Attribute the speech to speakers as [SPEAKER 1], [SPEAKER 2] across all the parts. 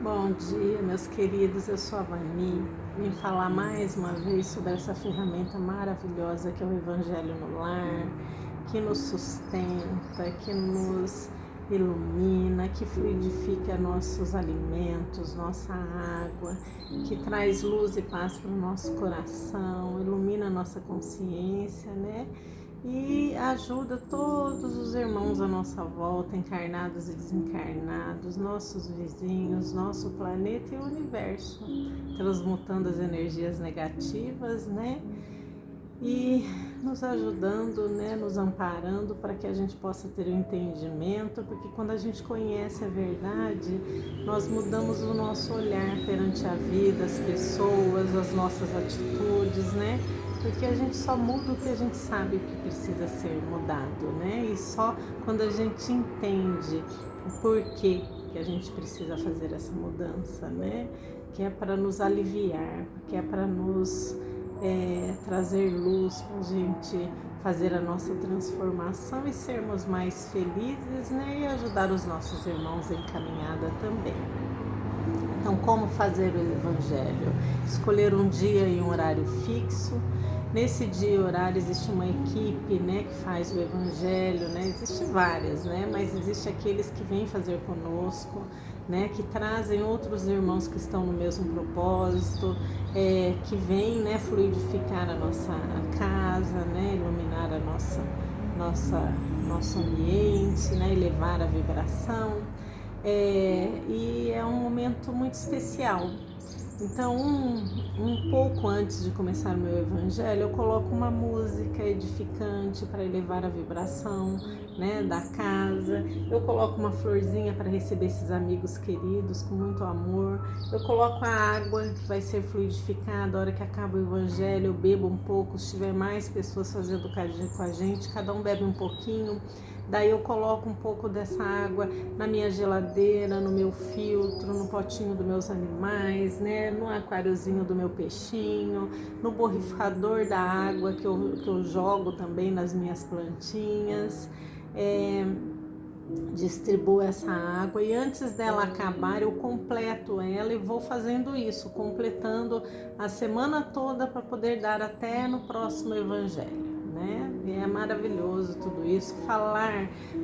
[SPEAKER 1] Bom dia, meus queridos. Eu sou a Vani. Vim falar mais uma vez sobre essa ferramenta maravilhosa que é o Evangelho no Lar, que nos sustenta, que nos ilumina, que fluidifica nossos alimentos, nossa água, que traz luz e paz para o nosso coração, ilumina a nossa consciência, né? E ajuda todos os irmãos à nossa volta, encarnados e desencarnados, nossos vizinhos, nosso planeta e o universo, transmutando as energias negativas, né? E nos ajudando, né? Nos amparando para que a gente possa ter o entendimento, porque quando a gente conhece a verdade, nós mudamos o nosso olhar perante a vida, as pessoas, as nossas atitudes, né? Porque a gente só muda o que a gente sabe que precisa ser mudado, né? E só quando a gente entende o porquê que a gente precisa fazer essa mudança, né? Que é para nos aliviar, que é para nos trazer luz para a gente fazer a nossa transformação e sermos mais felizes, né? E ajudar os nossos irmãos em caminhada também. Então, como fazer o Evangelho? Escolher um dia e um horário fixo. Nesse dia e horário existe uma equipe, né, que faz o Evangelho, né? Existem várias, né? Mas existe aqueles que vêm fazer conosco, né? Que trazem outros irmãos que estão no mesmo propósito, que vêm, né, fluidificar a nossa casa, né? Iluminar a nosso ambiente, né? Elevar a vibração. E é um momento muito especial. Então, um pouco antes de começar o meu evangelho, eu coloco uma música edificante para elevar a vibração, né, da casa. Eu coloco uma florzinha para receber esses amigos queridos com muito amor. Eu coloco a água que vai ser fluidificada. A hora que acaba o evangelho, eu bebo um pouco. Se tiver mais pessoas fazendo com a gente, cada um bebe um pouquinho. Daí eu coloco um pouco dessa água na minha geladeira, no meu filtro, no potinho dos meus animais, né? No aquáriozinho do meu peixinho, no borrifador da água que eu jogo também nas minhas plantinhas. Distribuo essa água e antes dela acabar eu completo ela e vou fazendo isso, completando a semana toda para poder dar até no próximo evangelho. Né? E é maravilhoso tudo isso,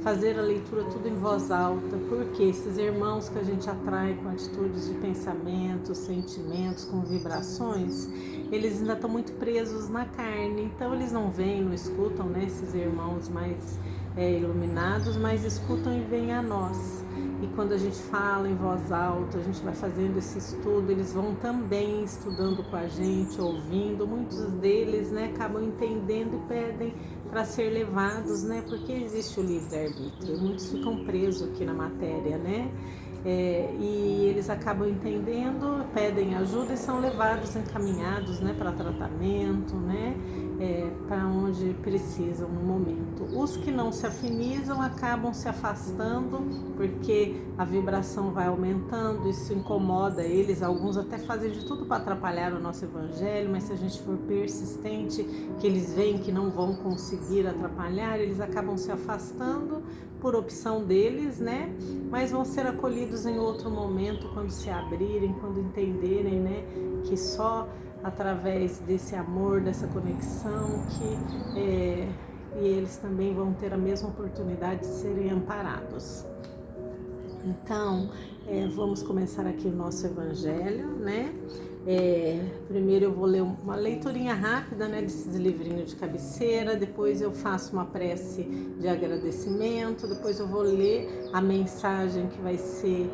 [SPEAKER 1] fazer a leitura tudo em voz alta, porque esses irmãos que a gente atrai com atitudes de pensamentos, sentimentos, com vibrações, eles ainda estão muito presos na carne, então eles não veem, não escutam, né, esses irmãos mais iluminados, mas escutam e veem a nós. E quando a gente fala em voz alta, a gente vai fazendo esse estudo, eles vão também estudando com a gente, ouvindo. Muitos deles, né, acabam entendendo e pedem para ser levados, né, porque existe o livre-arbítrio. Muitos ficam presos aqui na matéria, né, e eles acabam entendendo, pedem ajuda e são levados, encaminhados, né, para tratamento, né, para onde precisam no momento. Os que não se afinizam acabam se afastando porque a vibração vai aumentando, isso incomoda eles. Alguns até fazem de tudo para atrapalhar o nosso evangelho, mas se a gente for persistente, que eles veem que não vão conseguir atrapalhar, eles acabam se afastando por opção deles, né? Mas vão ser acolhidos em outro momento, quando se abrirem, quando entenderem, né, que só através desse amor, dessa conexão, e eles também vão ter a mesma oportunidade de serem amparados. Então, vamos começar aqui o nosso evangelho, né? Primeiro eu vou ler uma leiturinha rápida, né, desses livrinhos de cabeceira, depois eu faço uma prece de agradecimento, depois eu vou ler a mensagem que vai ser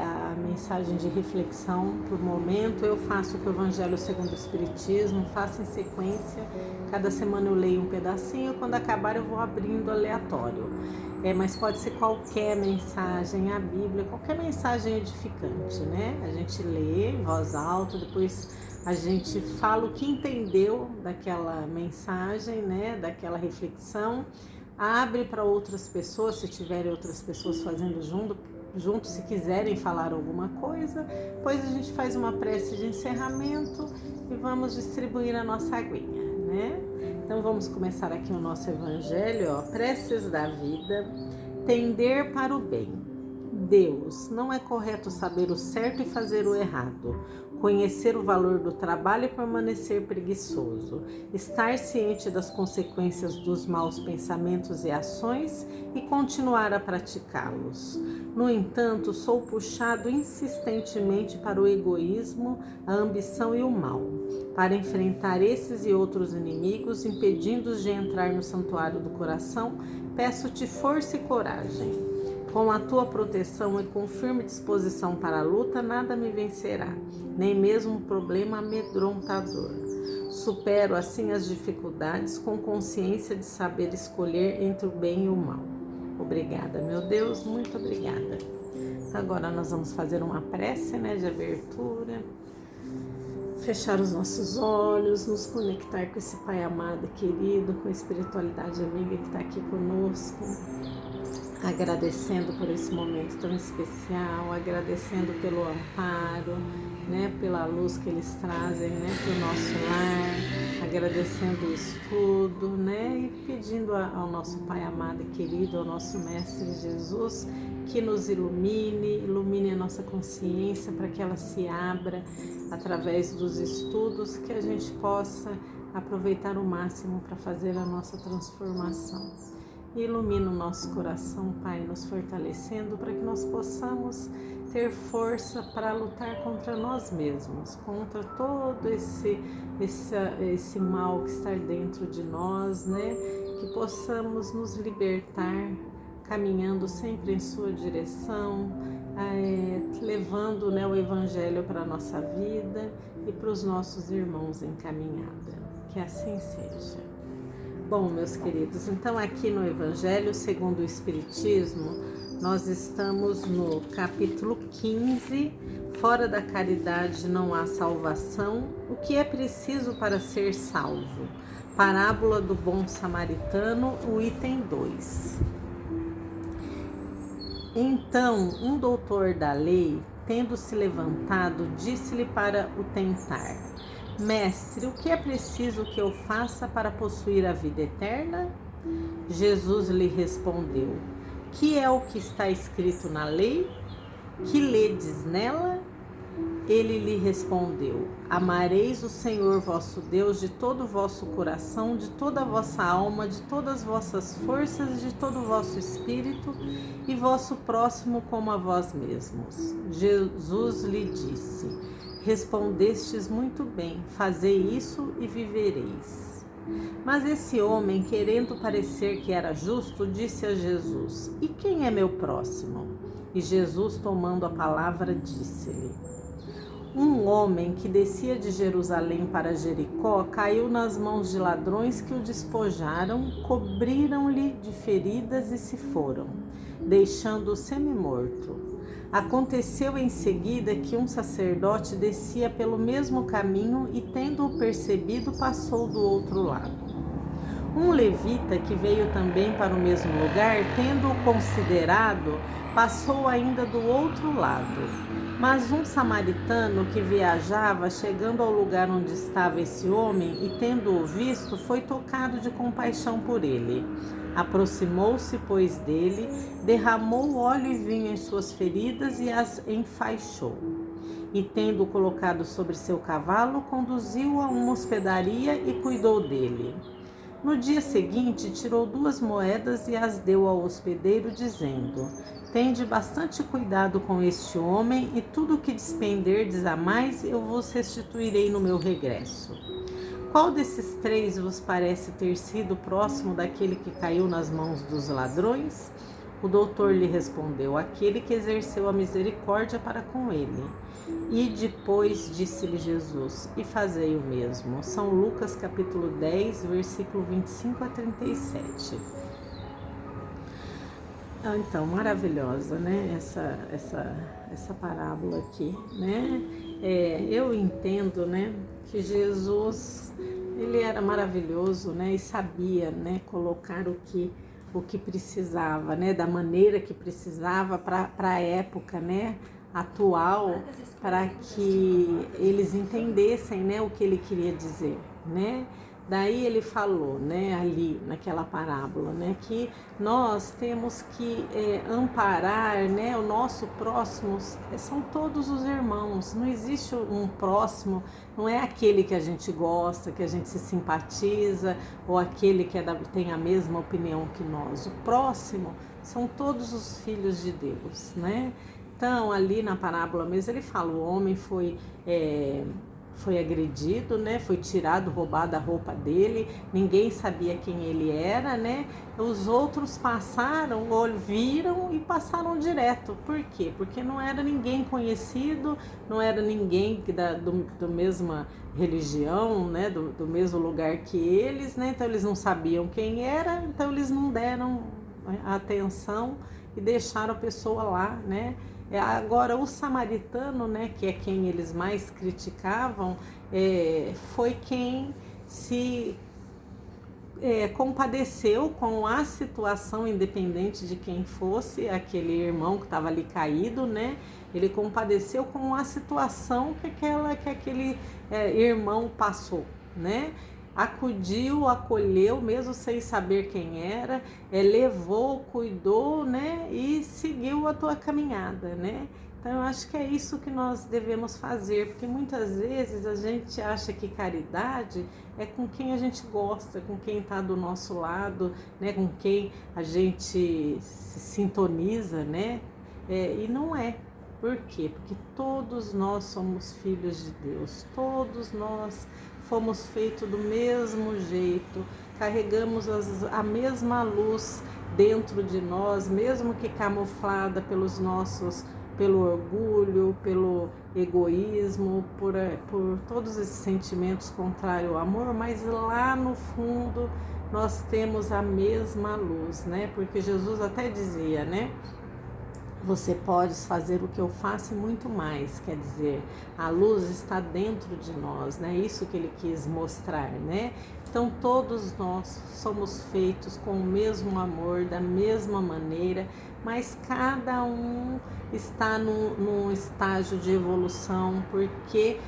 [SPEAKER 1] a mensagem de reflexão para o momento. Eu faço o Evangelho segundo o Espiritismo, faço em sequência, cada semana eu leio um pedacinho, quando acabar eu vou abrindo aleatório. Mas pode ser qualquer mensagem, a Bíblia, qualquer mensagem edificante, né? A gente lê em voz alta, depois a gente fala o que entendeu daquela mensagem, né? Daquela reflexão, abre para outras pessoas, se tiverem outras pessoas fazendo junto, se quiserem falar alguma coisa, depois a gente faz uma prece de encerramento e vamos distribuir a nossa aguinha, né? Então vamos começar aqui o nosso evangelho, ó. Preces da vida, tender para o bem. Deus, não é correto saber o certo e fazer o errado, conhecer o valor do trabalho e permanecer preguiçoso, estar ciente das consequências dos maus pensamentos e ações e continuar a praticá-los. No entanto, sou puxado insistentemente para o egoísmo, a ambição e o mal, para enfrentar esses e outros inimigos, impedindo-os de entrar no santuário do coração. Peço-te força e coragem. Com a tua proteção e com firme disposição para a luta, nada me vencerá, nem mesmo um problema amedrontador. Supero assim as dificuldades com consciência de saber escolher entre o bem e o mal. Obrigada, meu Deus, muito obrigada. Agora nós vamos fazer uma prece, de abertura. Fechar os nossos olhos, nos conectar com esse Pai amado e querido, com a espiritualidade amiga que está aqui conosco. Agradecendo por esse momento tão especial, agradecendo pelo amparo, pela luz que eles trazem, para o nosso lar, agradecendo o estudo, e pedindo ao nosso Pai amado e querido, ao nosso Mestre Jesus, que nos ilumine a nossa consciência para que ela se abra através dos estudos, que a gente possa aproveitar o máximo para fazer a nossa transformação. Ilumina o nosso coração, Pai, nos fortalecendo para que nós possamos ter força para lutar contra nós mesmos, contra todo esse mal que está dentro de nós, que possamos nos libertar, caminhando sempre em sua direção, levando o Evangelho para a nossa vida e para os nossos irmãos em caminhada. Que assim seja. Bom, meus queridos, então aqui no Evangelho segundo o Espiritismo, nós estamos no capítulo 15, fora da caridade não há salvação, o que é preciso para ser salvo? Parábola do bom samaritano, o item 2. Então, um doutor da lei, tendo se levantado, disse-lhe para o tentar: Mestre, o que é preciso que eu faça para possuir a vida eterna? Jesus lhe respondeu: Que é o que está escrito na lei? Que ledes nela? Ele lhe respondeu: Amareis o Senhor vosso Deus de todo o vosso coração, de toda a vossa alma, de todas as vossas forças e de todo o vosso espírito, e vosso próximo como a vós mesmos. Jesus lhe disse: Respondestes muito bem, fazei isso e vivereis. Mas esse homem, querendo parecer que era justo, disse a Jesus: E quem é meu próximo? E Jesus, tomando a palavra, disse-lhe: Um homem que descia de Jerusalém para Jericó caiu nas mãos de ladrões que o despojaram, cobriram-lhe de feridas e se foram, deixando-o semi-morto. Aconteceu em seguida que um sacerdote descia pelo mesmo caminho e, tendo-o percebido, passou do outro lado. Um levita que veio também para o mesmo lugar, tendo-o considerado, passou ainda do outro lado. Mas um samaritano que viajava, chegando ao lugar onde estava esse homem e tendo-o visto, foi tocado de compaixão por ele. Aproximou-se, pois, dele, derramou óleo e vinho em suas feridas e as enfaixou. E, tendo-o colocado sobre seu cavalo, conduziu-o a uma hospedaria e cuidou dele. No dia seguinte, tirou 2 moedas e as deu ao hospedeiro, dizendo: Tende bastante cuidado com este homem, e tudo o que despenderdes a mais eu vos restituirei no meu regresso. Qual desses 3 vos parece ter sido próximo daquele que caiu nas mãos dos ladrões? O doutor lhe respondeu: Aquele que exerceu a misericórdia para com ele. E depois disse-lhe Jesus: E fazei o mesmo. São Lucas capítulo 10, versículo 25 a 37. Então, maravilhosa, essa parábola aqui, eu entendo, que Jesus, ele era maravilhoso, e sabia, colocar o que precisava, da maneira que precisava para a época, atual, para que eles entendessem, o que ele queria dizer, Daí ele falou, né, ali naquela parábola, né, que nós temos que amparar, né, o nosso próximo, são todos os irmãos, não existe um próximo, não é aquele que a gente gosta, que a gente se simpatiza, ou aquele que tem a mesma opinião que nós. O próximo são todos os filhos de Deus, né? Então, ali na parábola mesmo, ele fala, o homem foi agredido, né? Foi tirado, roubado a roupa dele, ninguém sabia quem ele era, né? Os outros passaram, viram e passaram direto. Por quê? Porque não era ninguém conhecido, não era ninguém do mesma religião, né? Do mesmo lugar que eles, né? Então eles não sabiam quem era, então eles não deram atenção e deixaram a pessoa lá, né? Agora, o samaritano, né, que é quem eles mais criticavam, foi quem se compadeceu com a situação, independente de quem fosse, aquele irmão que estava ali caído, né? Ele compadeceu com a situação que aquele irmão passou, né? Acudiu, acolheu, mesmo sem saber quem era, levou, cuidou, né, e seguiu a tua caminhada, né? Então, eu acho que é isso que nós devemos fazer, porque muitas vezes a gente acha que caridade é com quem a gente gosta, com quem está do nosso lado, né, com quem a gente se sintoniza, né? E não é. Por quê? Porque todos nós somos filhos de Deus, todos nós fomos feitos do mesmo jeito, carregamos a mesma luz dentro de nós, mesmo que camuflada pelo orgulho, pelo egoísmo, por todos esses sentimentos contrários ao amor, mas lá no fundo nós temos a mesma luz, né? Porque Jesus até dizia, né? Você pode fazer o que eu faço e muito mais, quer dizer, a luz está dentro de nós, né? Isso que ele quis mostrar, né? Então todos nós somos feitos com o mesmo amor, da mesma maneira, mas cada um está num estágio de evolução, porque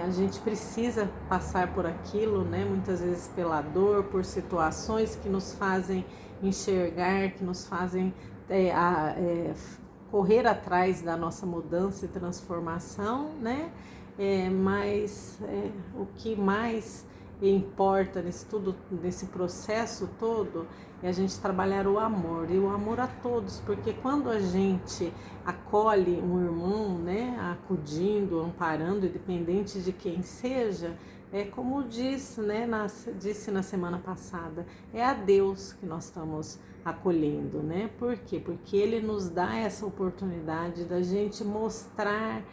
[SPEAKER 1] a gente precisa passar por aquilo, né? Muitas vezes pela dor, por situações que nos fazem enxergar, que nos fazem correr atrás da nossa mudança e transformação, né? Mas o que mais importa nesse processo todo, é a gente trabalhar o amor, e o amor a todos, porque quando a gente acolhe um irmão, né, acudindo, amparando, independente de quem seja, como disse na semana passada, é a Deus que nós estamos acolhendo, né? Por quê? Porque Ele nos dá essa oportunidade da gente mostrar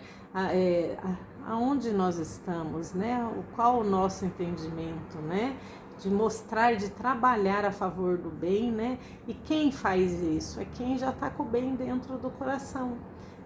[SPEAKER 1] aonde nós estamos, né? Qual o nosso entendimento, né? De mostrar, de trabalhar a favor do bem, né? E quem faz isso? É quem já está com o bem dentro do coração.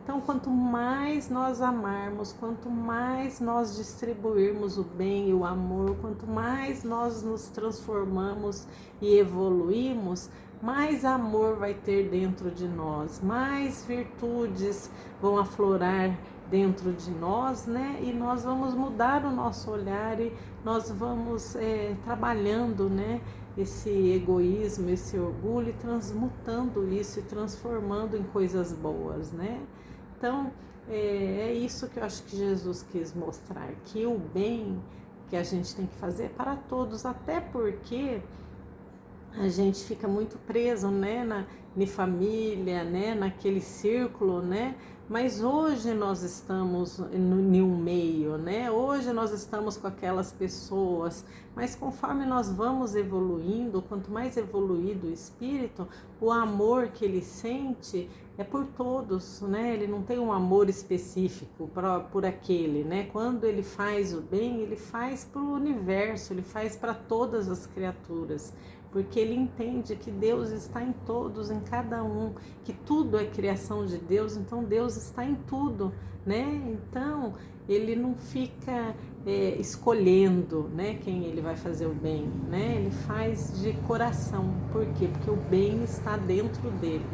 [SPEAKER 1] Então, quanto mais nós amarmos, quanto mais nós distribuirmos o bem e o amor, quanto mais nós nos transformamos e evoluímos, mais amor vai ter dentro de nós, mais virtudes vão aflorar dentro de nós, né? E nós vamos mudar o nosso olhar e nós vamos trabalhando, né? Esse egoísmo, esse orgulho, e transmutando isso e transformando em coisas boas, né? Então, é isso que eu acho que Jesus quis mostrar, que o bem que a gente tem que fazer é para todos, até porque a gente fica muito preso, né, na família, né, naquele círculo, né? Mas hoje nós estamos em um meio, né? Hoje nós estamos com aquelas pessoas, mas conforme nós vamos evoluindo, quanto mais evoluído o espírito, o amor que ele sente é por todos, né? Ele não tem um amor específico por aquele, né? Quando ele faz o bem, ele faz para o universo, ele faz para todas as criaturas, porque ele entende que Deus está em todos, em cada um, que tudo é criação de Deus, então Deus está em tudo, né? Então ele não fica escolhendo, né, quem ele vai fazer o bem, né? Ele faz de coração. Por quê? Porque o bem está dentro dele.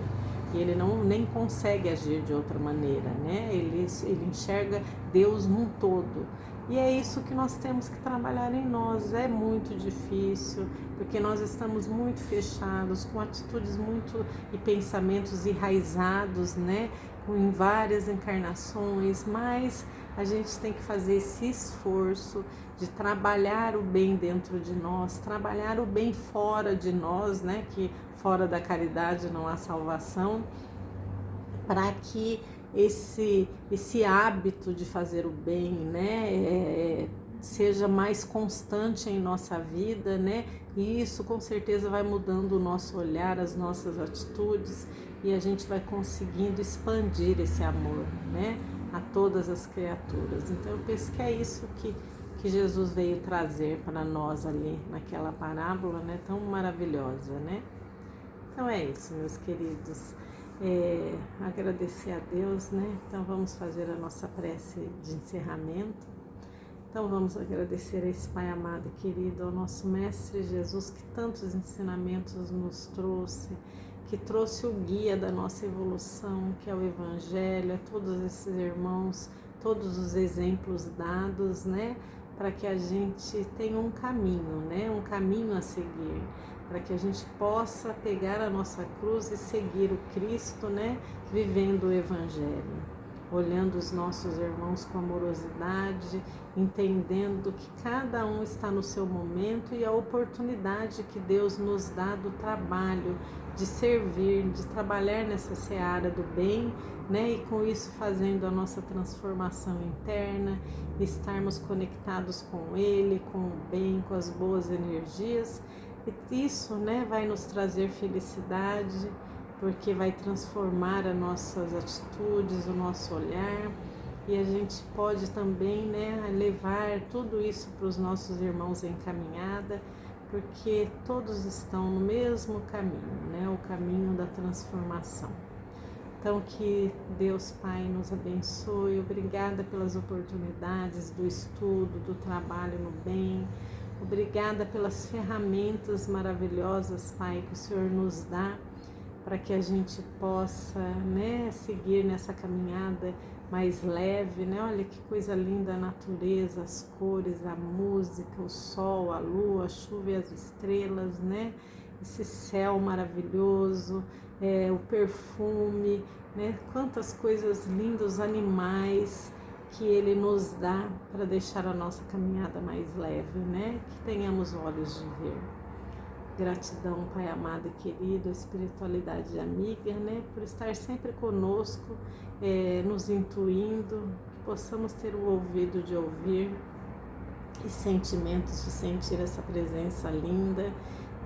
[SPEAKER 1] e ele nem consegue agir de outra maneira, né? Ele enxerga Deus num todo. E é isso que nós temos que trabalhar em nós. É muito difícil, porque nós estamos muito fechados, com atitudes muito e pensamentos enraizados, né? Em várias encarnações, mas a gente tem que fazer esse esforço de trabalhar o bem dentro de nós, trabalhar o bem fora de nós, né? Que fora da caridade não há salvação, para que esse hábito de fazer o bem, né, seja mais constante em nossa vida, né? E isso com certeza vai mudando o nosso olhar, as nossas atitudes, e a gente vai conseguindo expandir esse amor, né, a todas as criaturas. Então eu penso que é isso que Jesus veio trazer para nós ali naquela parábola, né, tão maravilhosa, né? Então é isso, meus queridos. Agradecer a Deus, né? Então vamos fazer a nossa prece de encerramento. Então vamos agradecer a esse Pai amado e querido, ao nosso Mestre Jesus, que tantos ensinamentos nos trouxe, que trouxe o guia da nossa evolução, que é o Evangelho, a todos esses irmãos, todos os exemplos dados, né? Para que a gente tenha um caminho, né? Um caminho a seguir, para que a gente possa pegar a nossa cruz e seguir o Cristo, né? Vivendo o Evangelho, olhando os nossos irmãos com amorosidade, entendendo que cada um está no seu momento e a oportunidade que Deus nos dá do trabalho, de servir, de trabalhar nessa seara do bem, né? E com isso fazendo a nossa transformação interna, estarmos conectados com Ele, com o bem, com as boas energias. E isso, né, vai nos trazer felicidade, porque vai transformar as nossas atitudes, o nosso olhar, e a gente pode também, né, levar tudo isso para os nossos irmãos em caminhada, porque todos estão no mesmo caminho, né, o caminho da transformação. Então que Deus Pai nos abençoe. Obrigada pelas oportunidades do estudo, do trabalho no bem. Obrigada pelas ferramentas maravilhosas, Pai, que o Senhor nos dá para que a gente possa, né, seguir nessa caminhada mais leve, né? Olha que coisa linda a natureza, as cores, a música, o sol, a lua, a chuva e as estrelas, né? Esse céu maravilhoso, o perfume, né? Quantas coisas lindas, os animais que Ele nos dá para deixar a nossa caminhada mais leve, né? Que tenhamos olhos de ver. Gratidão, Pai amado e querido, espiritualidade amiga, né? Por estar sempre conosco, nos intuindo, que possamos ter o ouvido de ouvir e sentimentos de sentir essa presença linda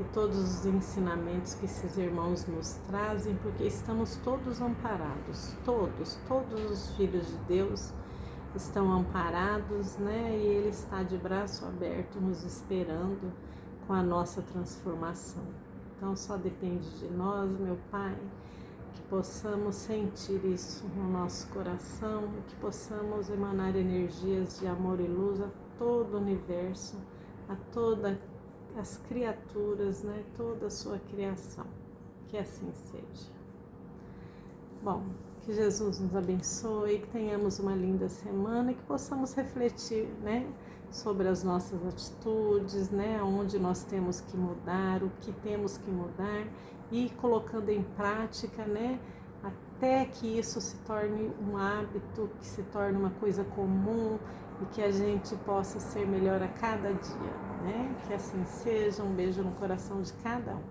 [SPEAKER 1] e todos os ensinamentos que esses irmãos nos trazem, porque estamos todos amparados, todos os filhos de Deus estão amparados, né? E Ele está de braço aberto nos esperando com a nossa transformação. Então só depende de nós, meu Pai, que possamos sentir isso no nosso coração, que possamos emanar energias de amor e luz a todo o universo, a todas as criaturas, né? Toda a sua criação. Que assim seja. Bom, que Jesus nos abençoe, que tenhamos uma linda semana e que possamos refletir, né, sobre as nossas atitudes, né, onde nós temos que mudar, o que temos que mudar e colocando em prática, né, até que isso se torne um hábito, que se torne uma coisa comum e que a gente possa ser melhor a cada dia, né? Que assim seja. Um beijo no coração de cada um.